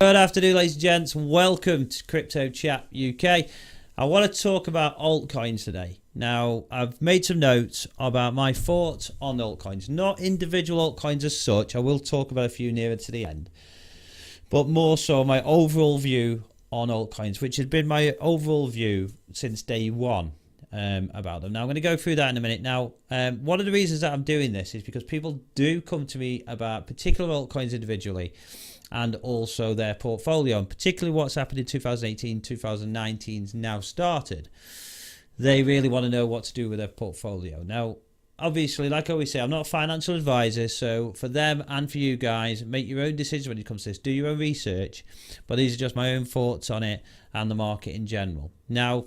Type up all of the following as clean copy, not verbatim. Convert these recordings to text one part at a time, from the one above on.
Good afternoon, ladies and gents. Welcome to Crypto Chat UK. I want to talk about altcoins today. Now, I've made some notes about my thoughts on altcoins, not individual altcoins as such. I will talk about a few nearer to the end, but more so my overall view on altcoins, which has been my overall view since day one about them. Now, I'm going to go through that in a minute. Now, one of the reasons that I'm doing this is because people do come to me about particular altcoins individually and also their portfolio, and particularly what's happened in 2018, 2019's now started. They really want to know what to do with their portfolio. Now, obviously, like I always say, I'm not a financial advisor, so for them and for you guys, make your own decisions when it comes to this. Do your own research, but these are just my own thoughts on it and the market in general. Now,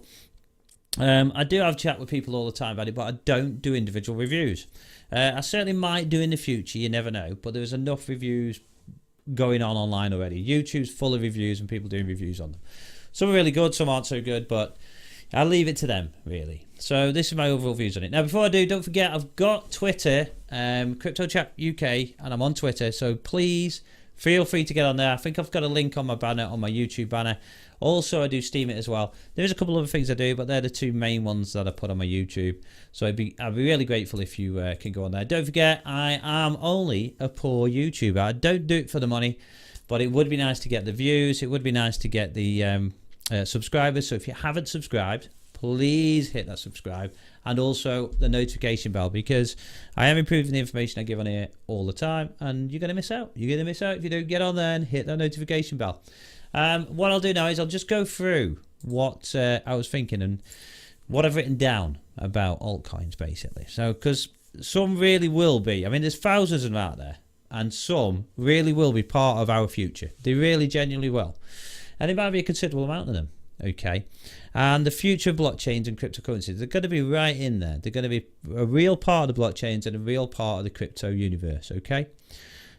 I do have chat with people all the time about it, but I don't do individual reviews. I certainly might do in the future, you never know, but there's enough reviews going on online already. YouTube's full of reviews and people doing reviews on them. Some are really good, some aren't so good, but I'll leave it to them, really. So this is my overall views on it. Now, before I do, don't forget, I've got Twitter, Crypto Chat UK, and I'm on Twitter, so please feel free to get on there. I think I've got a link on my banner, on my YouTube banner. Also, I do Steam it as well. There's a couple other things I do, but they're the two main ones that I put on my YouTube. So I'd be really grateful if you can go on there. Don't forget, I am only a poor YouTuber. I don't do it for the money, but it would be nice to get the views. It would be nice to get the subscribers. So if you haven't subscribed, please hit that subscribe and also the notification bell, because I am improving the information I give on here all the time, and you're going to miss out. You're going to miss out if you don't get on there and hit that notification bell. What I'll do now is I'll just go through what I was thinking and what I've written down about altcoins, basically. So, because some really will be, I mean, there's thousands of them out there, and some really will be part of our future. They really genuinely will. And it might be a considerable amount of them, okay? And the future of blockchains and cryptocurrencies, they're going to be right in there. They're going to be a real part of the blockchains and a real part of the crypto universe, okay?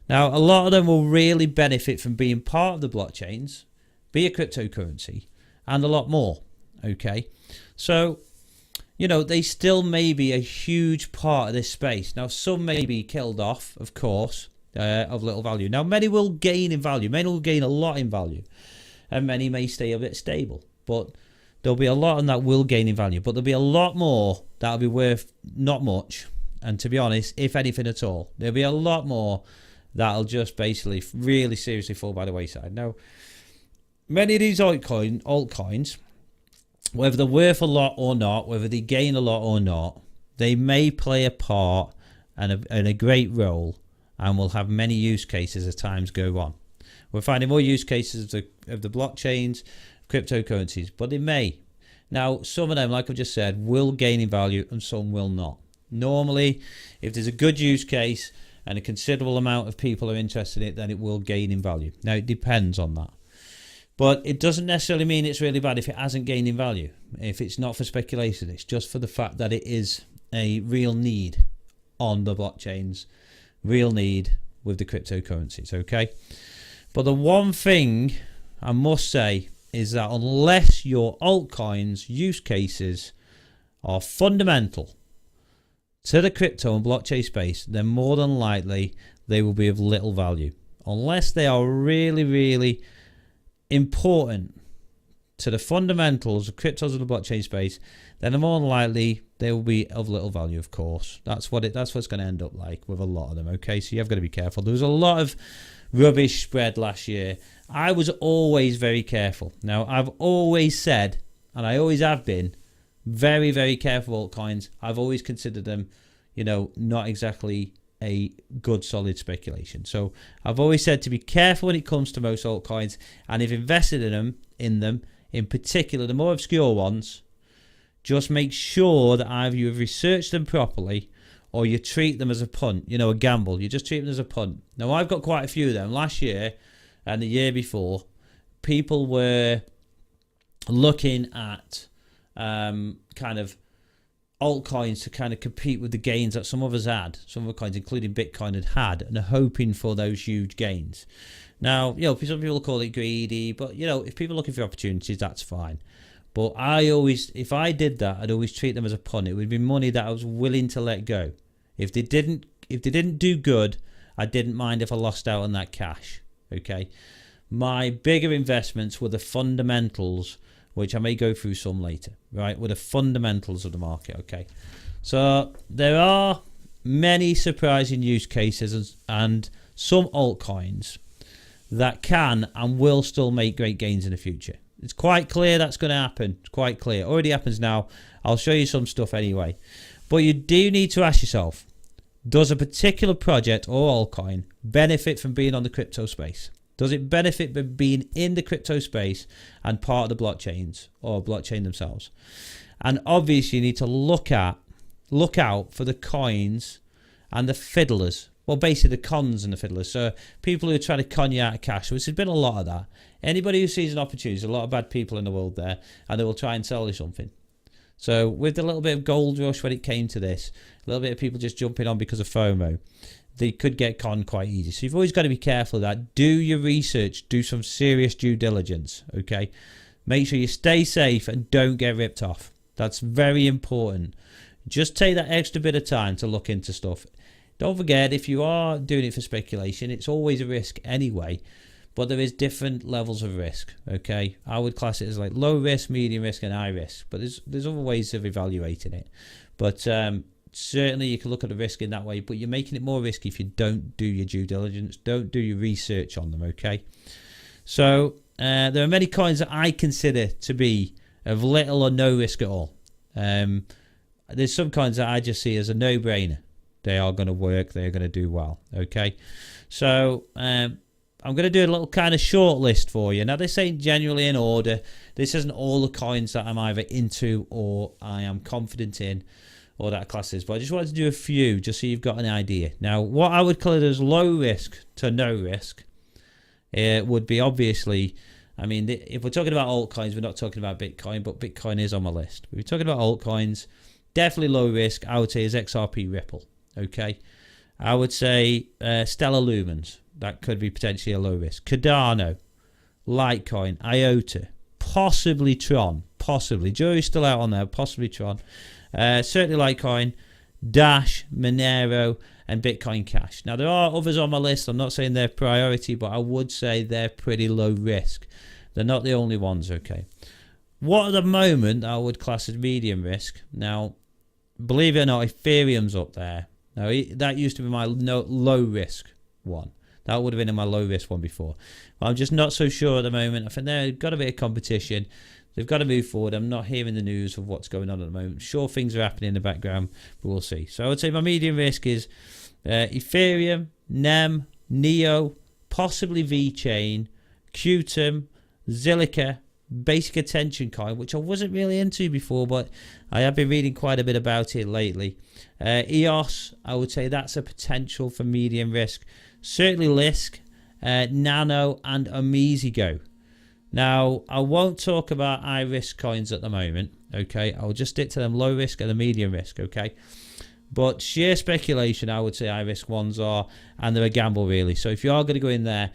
Now, a lot of them will really benefit from being part of the blockchains, be a cryptocurrency, and a lot more, okay? So, you know, they still may be a huge part of this space. Now, some may be killed off, of course, of little value. Now, many will gain in value. Many will gain a lot in value, and many may stay a bit stable. But there'll be a lot of them that will gain in value, but there'll be a lot more that'll be worth not much. And to be honest, if anything at all, there'll be a lot more that'll just basically really seriously fall by the wayside. Now, many of these altcoins, whether they're worth a lot or not, whether they gain a lot or not, they may play a part and a great role, and will have many use cases as times go on. We're finding more use cases of the blockchains, cryptocurrencies, but they may. Now, some of them, like I've just said, will gain in value and some will not. Normally, if there's a good use case and a considerable amount of people are interested in it, then it will gain in value. Now, it depends on that. But it doesn't necessarily mean it's really bad if it hasn't gained in value. If it's not for speculation, it's just for the fact that it is a real need on the blockchains, real need with the cryptocurrencies, okay? But the one thing I must say is that unless your altcoins use cases are fundamental to the crypto and blockchain space, then more than likely they will be of little value. Unless they are really, really important to the fundamentals of cryptos and the blockchain space, then more than likely they will be of little value, of course. That's what's going to end up like with a lot of them, okay? So you've got to be careful. There was a lot of rubbish spread last year. I was always very careful. Now, I've always said, and I always have been, very, very careful altcoins. I've always considered them, you know, not exactly a good solid speculation. So I've always said to be careful when it comes to most altcoins, and if invested in them, in particular the more obscure ones, just make sure that either you have researched them properly or you treat them as a punt, you know, a gamble. You just treat them as a punt. Now, I've got quite a few of them. Last year and the year before, people were looking at kind of altcoins to kind of compete with the gains that some others had, some other coins, including Bitcoin, had, and are hoping for those huge gains. Now, you know, some people call it greedy, but, you know, if people are looking for opportunities, that's fine. But I always, if I did that, I'd always treat them as a punt. It would be money that I was willing to let go. If they didn't do good, I didn't mind if I lost out on that cash. Okay. My bigger investments were the fundamentals, which I may go through some later, right? Were the fundamentals of the market, okay? So there are many surprising use cases and some altcoins that can and will still make great gains in the future. It's quite clear that's going to happen. It's quite clear. It already happens now. I'll show you some stuff anyway. But you do need to ask yourself, does a particular project or altcoin benefit from being on the crypto space? Does it benefit from being in the crypto space and part of the blockchains or blockchain themselves? And obviously you need to look out for the coins and the fiddlers. Well, basically the cons and the fiddlers. So people who are trying to con you out of cash, which has been a lot of that. Anybody who sees an opportunity, there's a lot of bad people in the world there, and they will try and sell you something. So with a little bit of gold rush when it came to this, a little bit of people just jumping on because of FOMO, they could get conned quite easy. So you've always got to be careful of that. Do your research. Do some serious due diligence, okay? Make sure you stay safe and don't get ripped off. That's very important. Just take that extra bit of time to look into stuff. Don't forget, if you are doing it for speculation, it's always a risk anyway. But there is different levels of risk, okay? I would class it as like low risk, medium risk, and high risk. But there's other ways of evaluating it. But certainly you can look at the risk in that way. But you're making it more risky if you don't do your due diligence, don't do your research on them, okay? So there are many coins that I consider to be of little or no risk at all. There's some coins that I just see as a no-brainer. They are going to work. They're going to do well, okay? So I'm going to do a little kind of short list for you. Now, this ain't generally in order. This isn't all the coins that I'm either into or I am confident in or that class is. But I just wanted to do a few just so you've got an idea. Now, what I would call it as low risk to no risk would be obviously, I mean, if we're talking about altcoins, we're not talking about Bitcoin, but Bitcoin is on my list. If we're talking about altcoins, definitely low risk, I would say, is XRP Ripple, okay? I would say Stellar Lumens. That could be potentially a low risk. Cardano, Litecoin, IOTA, possibly Tron, possibly. Jury's still out on there, possibly Tron. Certainly Litecoin, Dash, Monero, and Bitcoin Cash. Now, there are others on my list. I'm not saying they're priority, but I would say they're pretty low risk. They're not the only ones, okay? What at the moment I would class as medium risk. Now, believe it or not, Ethereum's up there. Now, that used to be my low risk one. That would have been in my low risk one before. But I'm just not so sure at the moment. I think they've got a bit of competition. They've got to move forward. I'm not hearing the news of what's going on at the moment. Sure, things are happening in the background, but we'll see. So I would say my medium risk is Ethereum, NEM, NEO, possibly VeChain, Qtum, Zilliqa, Basic Attention Coin, which I wasn't really into before, but I have been reading quite a bit about it lately. EOS, I would say that's a potential for medium risk. Certainly Lisk, Nano, and Amizigo. Now, I won't talk about high risk coins at the moment, okay? I'll just stick to them low risk and the medium risk, okay? But sheer speculation, I would say high risk ones are, and they're a gamble really. So if you are going to go in there,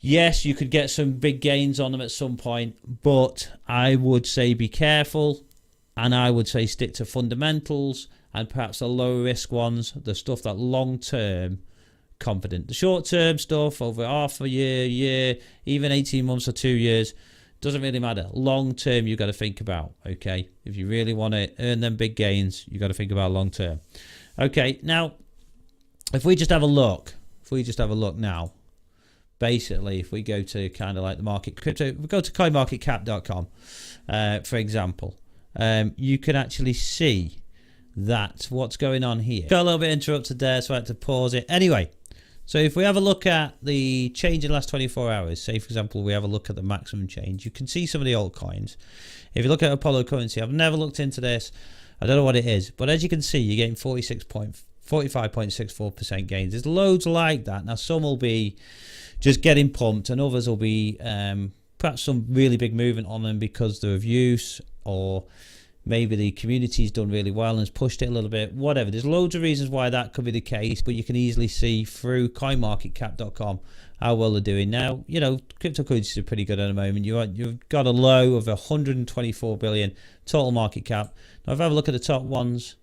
yes, you could get some big gains on them at some point, but I would say be careful, and I would say stick to fundamentals and perhaps the low risk ones, the stuff that long term confident. The short term stuff over half a year, even 18 months or 2 years, doesn't really matter. Long term you've got to think about, okay? If you really want to earn them big gains, you've got to think about long term. Okay, now if we just have a look now, basically if we go to kind of like the market crypto, if we go to coinmarketcap.com for example, you can actually see that what's going on here. Got a little bit interrupted there, so I had to pause it. Anyway, so if we have a look at the change in the last 24 hours, say for example we have a look at the maximum change, you can see some of the altcoins. If you look at Apollo Currency, I've never looked into this, I don't know what it is, but as you can see, you're getting 45.64% gains. There's loads like that. Now some will be just getting pumped, and others will be perhaps some really big movement on them because they're of use, or maybe the community's done really well and has pushed it a little bit, whatever. There's loads of reasons why that could be the case, but you can easily see through coinmarketcap.com how well they're doing. Now, you know, cryptocurrencies are pretty good at the moment. You've got a low of 124 billion total market cap. Now, if I have a look at the top ones,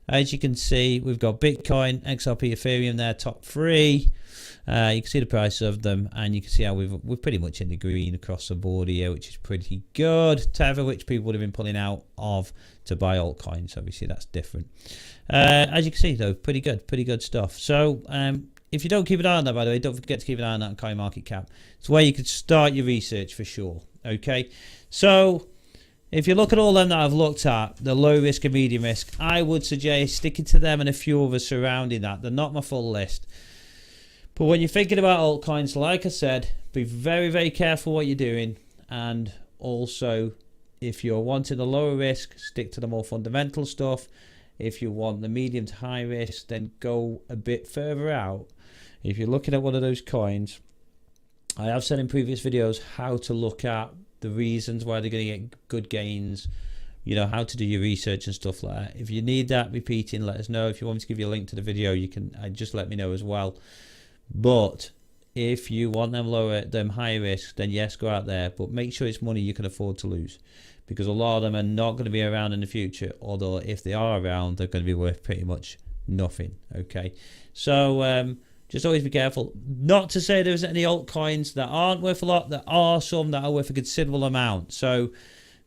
As you can see, we've got Bitcoin, XRP, Ethereum there, top 3. You can see the price of them, and you can see how we're pretty much in the green across the board here, which is pretty good. Tether, which people would have been pulling out of to buy altcoins. Obviously, that's different. As you can see, though, pretty good stuff. So, if you don't keep an eye on that, by the way, don't forget to keep an eye on that on CoinMarketCap. It's where you could start your research for sure. Okay, so if you look at all them that I've looked at, the low risk and medium risk, I would suggest sticking to them and a few others surrounding that. They're not my full list. But when you're thinking about altcoins, like I said, be very, very careful what you're doing. And also, if you're wanting the lower risk, stick to the more fundamental stuff. If you want the medium to high risk, then go a bit further out. If you're looking at one of those coins, I have said in previous videos how to look at the reasons why they're going to get good gains, you know, how to do your research and stuff like that. If you need that repeating, let us know. If you want me to give you a link to the video, you can just let me know as well. But if you want them lower, them high risk, then yes, go out there. But make sure it's money you can afford to lose, because a lot of them are not going to be around in the future. Although if they are around, they're going to be worth pretty much nothing. Okay, so just always be careful. Not to say there's any altcoins that aren't worth a lot. There are some that are worth a considerable amount. So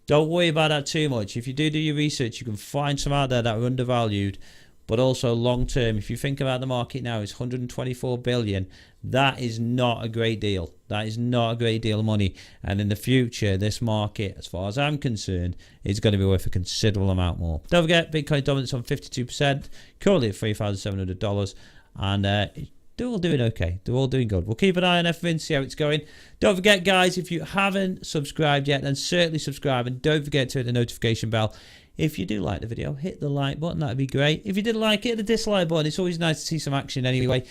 don't worry about that too much. If you do your research, you can find some out there that are undervalued. But also long term, if you think about the market now, it's 124 billion. That is not a great deal. That is not a great deal of money. And in the future, this market, as far as I'm concerned, is going to be worth a considerable amount more. Don't forget, Bitcoin dominance on 52%, currently at $3,700. And they're all doing okay. They're all doing good. We'll keep an eye on everything, see how it's going. Don't forget, guys, if you haven't subscribed yet, then certainly subscribe. And don't forget to hit the notification bell. If you do like the video, hit the like button. That'd be great. If you didn't like it, hit the dislike button. It's always nice to see some action anyway.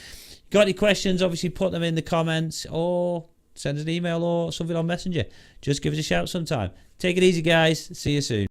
Got any questions, obviously put them in the comments or send us an email or something on Messenger. Just give us a shout sometime. Take it easy, guys. See you soon.